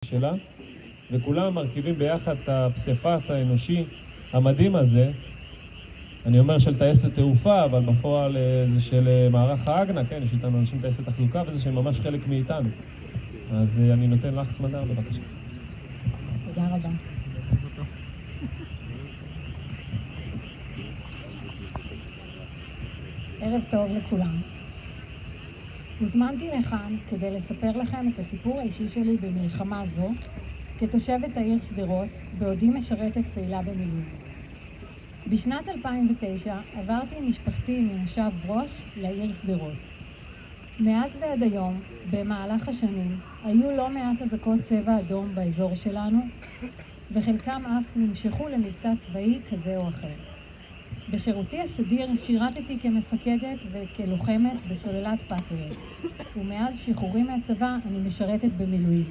שלה, וכולם מרכיבים ביחד את הפסיפס האנושי המדהים הזה. אני אומר של טייסת תעופה, אבל בפועל זה של מערך האגנה, כן, יש איתנו אנשים טייסת תחזוקה, וזה שממש חלק מאיתנו. אז אני נותן לך סמדר, בבקשה. תודה רבה. ערב טוב לכולם. הוזמנתי לכאן כדי לספר לכם את הסיפור האישי שלי במלחמה זו, כתושבת העיר שדרות, בעודי משרתת פעילה במילואים. בשנת 2009 עברתי עם משפחתי ממושב ברוש לעיר שדרות. מאז ועד היום, במהלך השנים, היו לא מעט אזעקות צבע אדום באזור שלנו, וחלקם אף נמשכו למבצע צבאי כזה או אחר. בשירותי הסדיר שירתתי כמפקדת וכלוחמת בסוללת פטריוט, ומאז שחרורי מהצבא אני משרתת במילואים.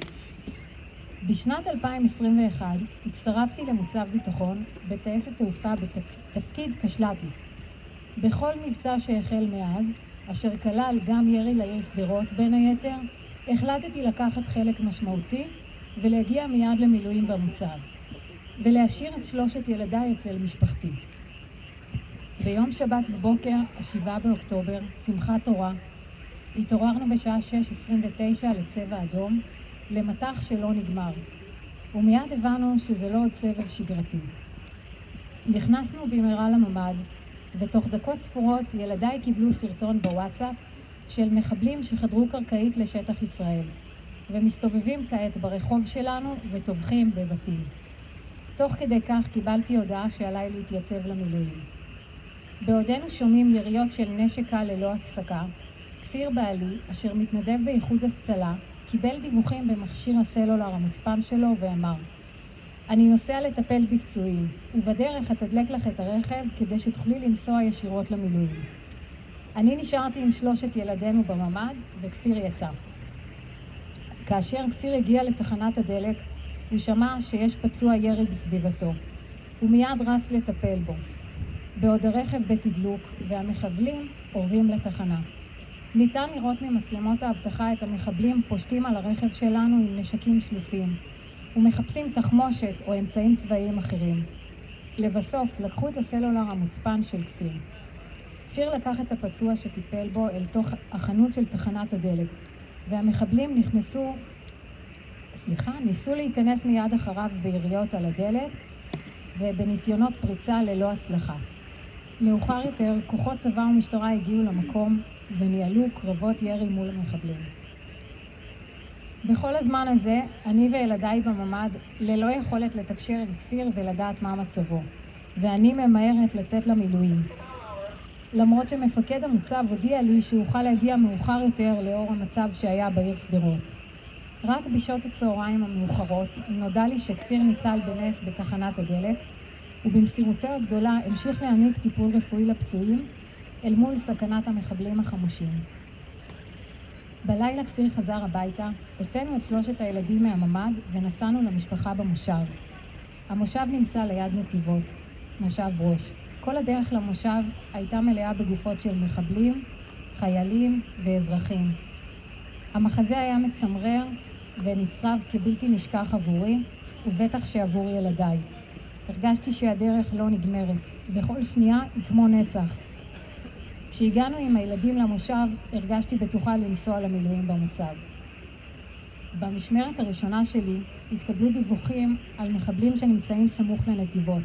בשנת 2021 הצטרפתי למוצב ביטחון בטייסת תעופה בתפקיד קשל"טית. בכל מבצע שהחל מאז, אשר כלל גם ירי לעיר שדרות בין היתר, החלטתי לקחת חלק משמעותי ולהגיע מיד למילואים במוצב, ולהשאיר את 3 ילדיי אצל משפחתי. ביום שבת בבוקר, 7 באוקטובר, שמחת תורה, התעוררנו בשעה 6:29 לצבע אדום, למטח שלא נגמר, ומיד הבנו שזה לא עוד סבב שגרתי. נכנסנו במהרה לממ"ד, ותוך דקות ספורות ילדיי קיבלו סרטון בוואטסאפ של מחבלים שחדרו קרקעית לשטח ישראל, ומסתובבים כעת ברחוב שלנו וטובחים בבתים. תוך כדי כך קיבלתי הודעה שעליי להתייצב למילואים. בעודנו שומעים יריות של נשק קל ללא הפסקה, כפיר בעלי, אשר מתנדב באיחוד הצלה, קיבל דיווחים במכשיר הסלולר המוצפן שלו ואמר: אני נוסע לטפל בפצועים, ובדרך אתדלק לך את הרכב כדי שתוכלי לנסוע ישירות למילואים. אני נשארתי עם 3 ילדינו בממ"ד, וכפיר יצא. כאשר כפיר הגיע לתחנת הדלק, הוא שמע שיש פצוע ירי בסביבתו. הוא מיד רץ לטפל בו. בעוד הרכב בתדלוק והמחבלים אורבים לתחנה. ניתן לראות ממצלמות האבטחה את המחבלים פושטים על הרכב שלנו עם נשקים שלופים ומחפשים תחמושת או אמצעים צבאיים אחרים. לבסוף לקחו את הסלולר המוצפן של כפיר. כפיר לקח את הפצוע שטיפל בו אל תוך החנות של תחנת הדלק, והמחבלים ניסו להיכנס מיד אחריו ביריות על הדלת ובניסיונות פריצה ללא הצלחה. מאוחר יותר, כוחות צבא ומשטרה הגיעו למקום וניהלו קרבות ירי מול המחבלים. בכל הזמן הזה, אני וילדיי בממ"ד ללא יכולת לתקשר עם כפיר ולדעת מה מצבו, ואני ממהרת לצאת למילואים. למרות שמפקד המוצב הודיע לי שאוכל להגיע מאוחר יותר לאור המצב שהיה בעיר שדרות. רק בשעות הצהריים המאוחרות נודע לי שכפיר ניצל בנס בתחנת הדלק, ובמסירותו הגדולה המשיך להעניק טיפול רפואי לפצועים אל מול סכנת המחבלים החמושים. בלילה כפיר חזר הביתה, הוצאנו את 3 הילדים מהממ"ד ונסענו למשפחה במושב. המושב נמצא ליד נתיבות, מושב ברוש. כל הדרך למושב הייתה מלאה בגופות של מחבלים, חיילים ואזרחים. המחזה היה מצמרר ונצרב כבלתי נשכח עבורי, ובטח שעבור ילדיי. הרגשתי שהדרך לא נגמרת, וכל שנייה היא כמו נצח. כשהגענו עם הילדים למושב, הרגשתי בטוחה לנסוע למילואים במוצב. במשמרת הראשונה שלי התקבלו דיווחים על מחבלים שנמצאים סמוך לנתיבות.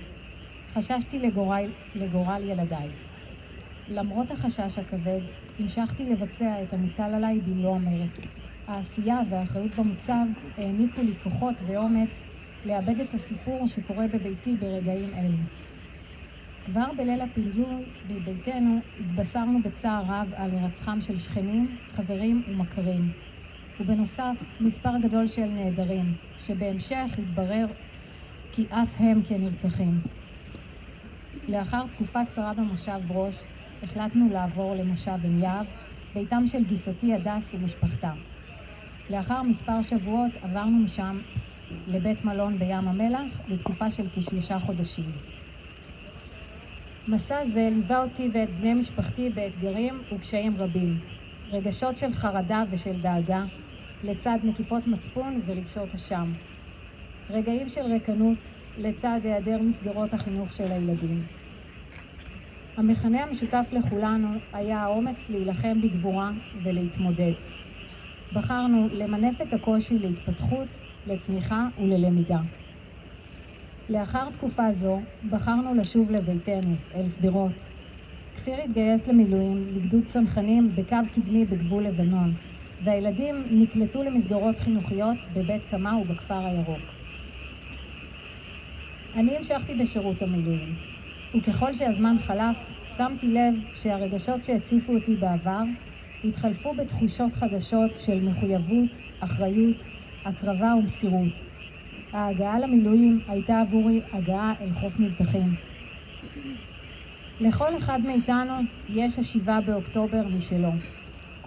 חששתי לגורל ילדיי. למרות החשש הכבד, המשכתי לבצע את המוטל עליי במלוא המרץ. העשייה והאחריות במוצב העניקו לי כוחות ואומץ לאבד את הסיפור שקורה בביתי ברגעים אלו. כבר בליל הפינוי בביתנו התבשרנו בצער רב על הירצחם של שכנים, חברים ומכרים, ובנוסף מספר גדול של נעדרים, שבהמשך התברר כי אף הם כנרצחים. לאחר תקופה קצרה במושב ברוש, החלטנו לעבור למושב עין יהב, ביתם של גיסתי הדס ומשפחתה. לאחר מספר שבועות עברנו משם לבית מלון בים המלח לתקופה של כ3 חודשים. מסע זה ליווה אותי ואת בני משפחתי באתגרים וקשיים רבים, רגשות של חרדה ושל דאגה, לצד נקיפות מצפון ורגשות אשם. רגעים של ריקנות לצד היעדר מסגרות החינוך של הילדים. המכנה המשותף לכולנו היה האומץ להילחם בגבורה ולהתמודד. בחרנו למנף את הקושי להתפתחות, לצמיחה וללמידה. לאחר תקופה זו בחרנו לשוב לביתנו, אל שדרות. כפיר התגייס למילואים לגדוד צנחנים בקו קדמי בגבול לבנון, והילדים נקלטו למסגרות חינוכיות בבית קמה ובכפר הירוק. אני המשכתי בשירות המילואים, וככל שהזמן חלף, שמתי לב שהרגשות שהציפו אותי בעבר התחלפו בתחושות חדשות של מחויבות, אחריות, הקרבה ומסירות. ההגעה למילואים הייתה עבורי הגעה אל חוף מבטחים. לכל אחד מאיתנו יש ה7 באוקטובר משלו.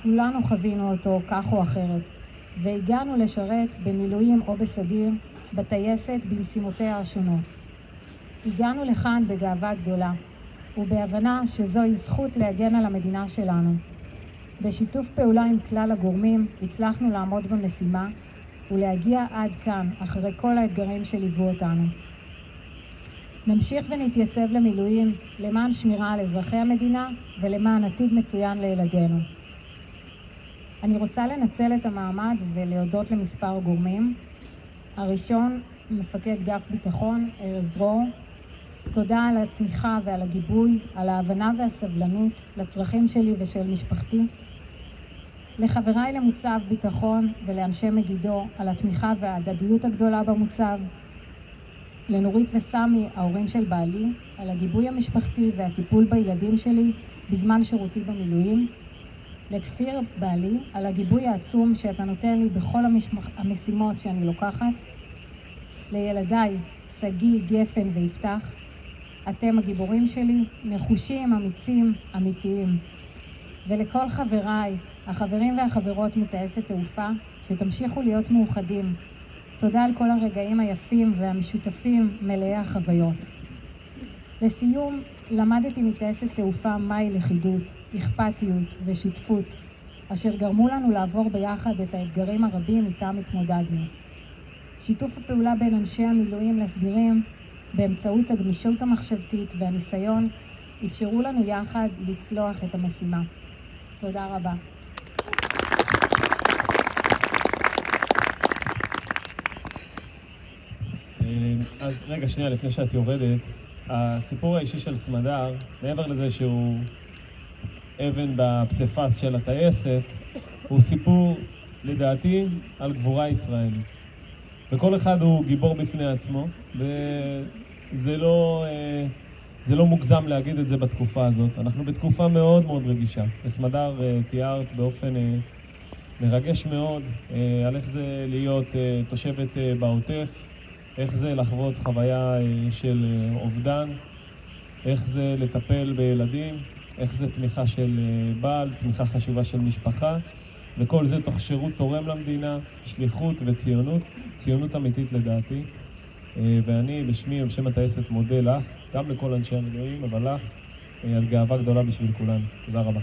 כולנו חווינו אותו כך או אחרת, והגענו לשרת במילואים או בסדיר, בטייסת במשימותיה השונות. הגענו לכאן בגאווה גדולה, ובהבנה שזוהי זכות להגן על המדינה שלנו. בשיתוף פעולה עם כלל הגורמים הצלחנו לעמוד במשימה ולהגיע עד כאן אחרי כל האתגרים שליוו אותנו. נמשיך ונתייצב למילואים למען שמירה על אזרחי המדינה ולמען עתיד מצוין לילדינו. אני רוצה לנצל את המעמד ולהודות למספר גורמים. הראשון, מפקד גף ביטחון, ארז דרור. תודה על התמיכה ועל הגיבוי, על ההבנה והסבלנות לצרכים שלי ושל משפחתי. לחבריי למוצב ביטחון ולאנשי מגידו על התמיכה וההדדיות הגדולה במוצב. לנורית וסמי, ההורים של בעלי, על הגיבוי המשפחתי והטיפול בילדים שלי בזמן שירותי במילואים. לכפיר בעלי, על הגיבוי העצום שאתה נותן לי בכל המשימות שאני לוקחת. לילדיי, סגי, גפן ויפתח, אתם הגיבורים שלי, נחושים, אמיצים, אמיתיים. ולכל חבריי, החברים והחברות מטייסת תעופה, שתמשיכו להיות מאוחדים. תודה על כל הרגעים היפים והמשותפים מלאי החוויות. לסיום, למדתי מטייסת תעופה מהי לכידות, אכפתיות ושותפות, אשר גרמו לנו לעבור ביחד את האתגרים הרבים איתם התמודדנו. שיתוף הפעולה בין אנשי המילואים לסדירים, באמצעות הגמישות המחשבתית והניסיון, אפשרו לנו יחד לצלוח את המשימה. תודה רבה. אז רגע, שנייה, לפני שאת יורדת, הסיפור האישי של סמדר, מעבר לזה שהוא אבן בפסיפס של הטייסת, הוא סיפור, לדעתי, על גבורה ישראלית. וכל אחד הוא גיבור בפני עצמו, וזה לא מוגזם להגיד את זה בתקופה הזאת. אנחנו בתקופה מאוד מאוד רגישה. וסמדר תיארת באופן מרגש מאוד על איך זה להיות תושבת בעוטף, איך זה לחוות חוויה של אובדן, איך זה לטפל בילדים, איך זה תמיכה של בעל, תמיכה חשובה של משפחה, וכל זה תוך שירות תורם למדינה, שליחות וציונות, ציונות אמיתית לדעתי. ואני בשמי ובשם הטייסת מודה לך, גם לכל אנשי המילואים, אבל לך, על גאווה גדולה בשביל כולנו. תודה רבה.